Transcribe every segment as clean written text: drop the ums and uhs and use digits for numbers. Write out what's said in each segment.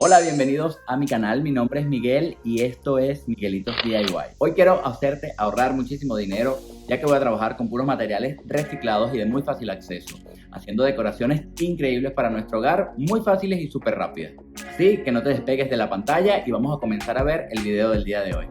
Hola, bienvenidos a mi canal. Mi nombre es Miguel y esto es Miguelitos DIY. Hoy quiero hacerte ahorrar muchísimo dinero, ya que voy a trabajar con puros materiales reciclados y de muy fácil acceso, haciendo decoraciones increíbles para nuestro hogar, muy fáciles y súper rápidas. Así que no te despegues de la pantalla y vamos a comenzar a ver el video del día de hoy.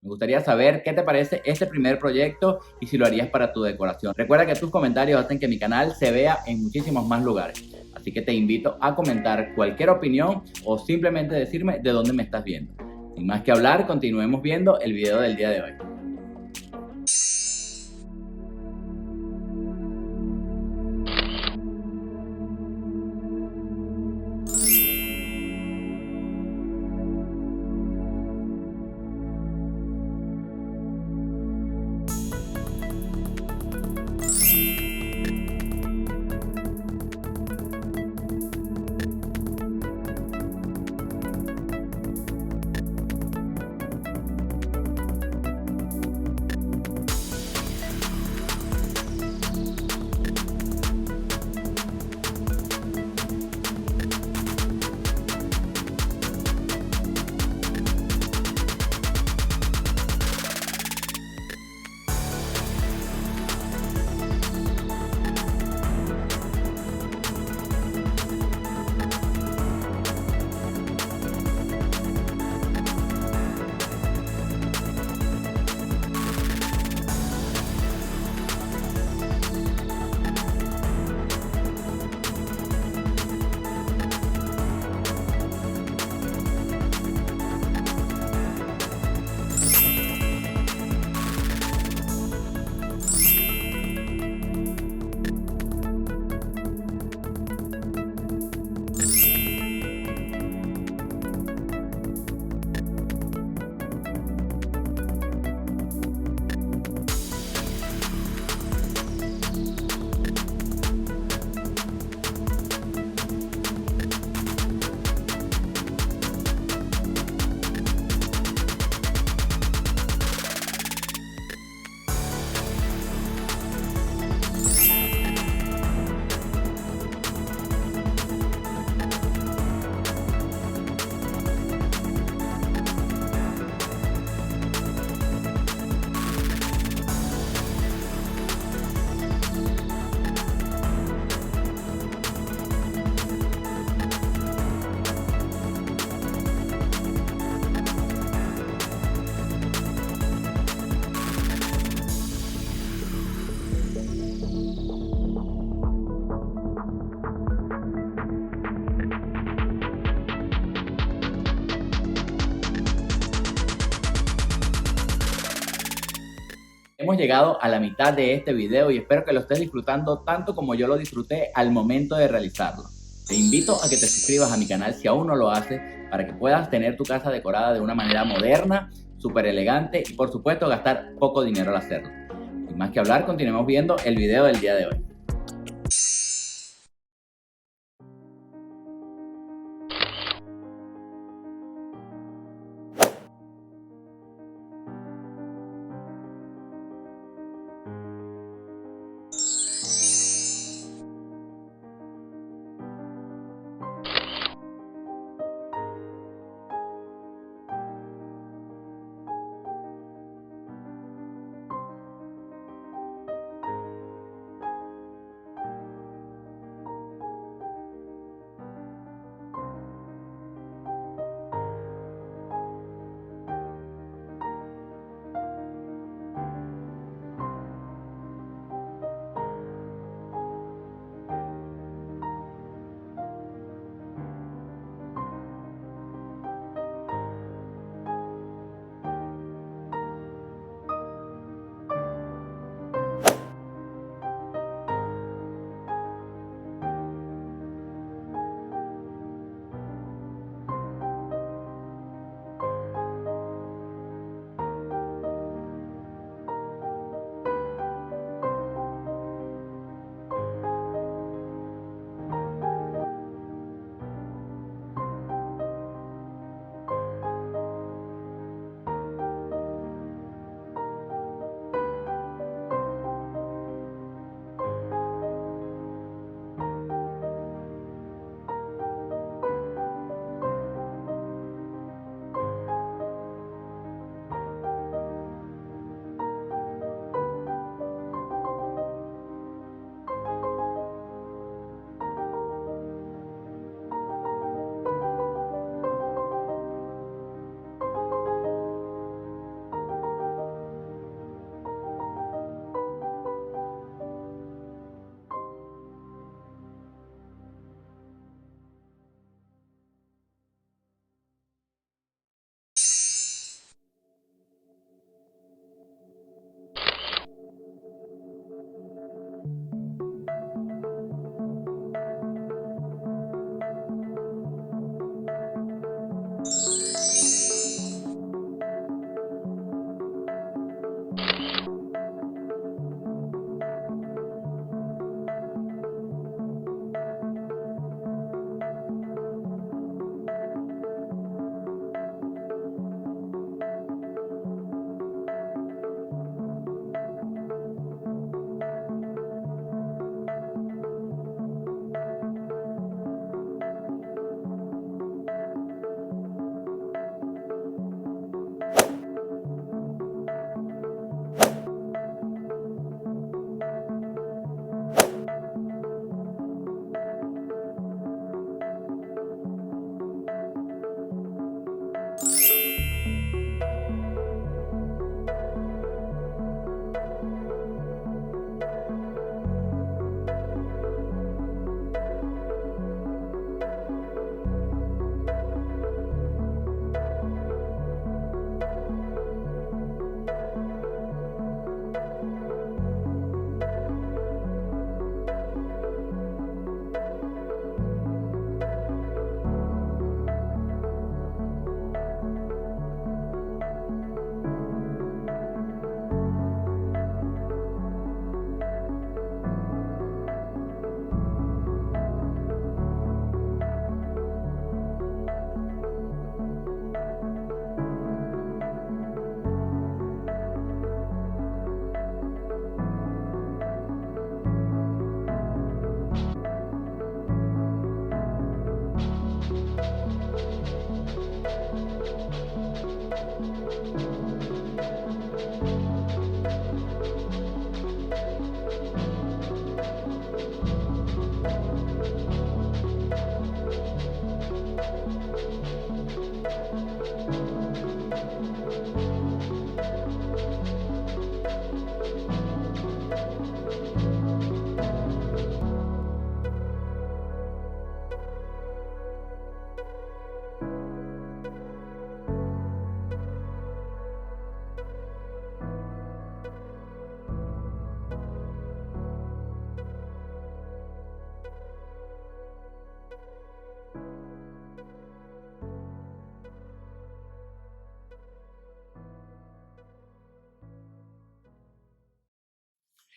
Me gustaría saber qué te parece este primer proyecto y si lo harías para tu decoración. Recuerda que tus comentarios hacen que mi canal se vea en muchísimos más lugares. Así que te invito a comentar cualquier opinión o simplemente decirme de dónde me estás viendo. Sin más que hablar, continuemos viendo el video del día de hoy. Hemos llegado a la mitad de este video y espero que lo estés disfrutando tanto como yo lo disfruté al momento de realizarlo. Te invito a que te suscribas a mi canal si aún no lo haces, para que puedas tener tu casa decorada de una manera moderna, súper elegante y por supuesto gastar poco dinero al hacerlo. Sin más que hablar, continuemos viendo el video del día de hoy.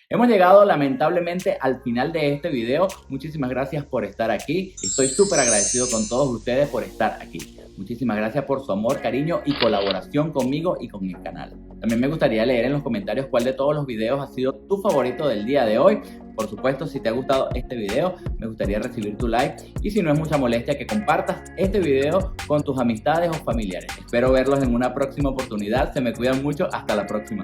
Hemos llegado lamentablemente al final de este video. Muchísimas gracias por estar aquí. Estoy súper agradecido con todos ustedes por estar aquí. Muchísimas gracias por su amor, cariño y colaboración conmigo y con el canal. También me gustaría leer en los comentarios cuál de todos los videos ha sido tu favorito del día de hoy. Por supuesto, si te ha gustado este video, me gustaría recibir tu like. Y si no es mucha molestia, que compartas este video con tus amistades o familiares. Espero verlos en una próxima oportunidad. Se me cuidan mucho. Hasta la próxima.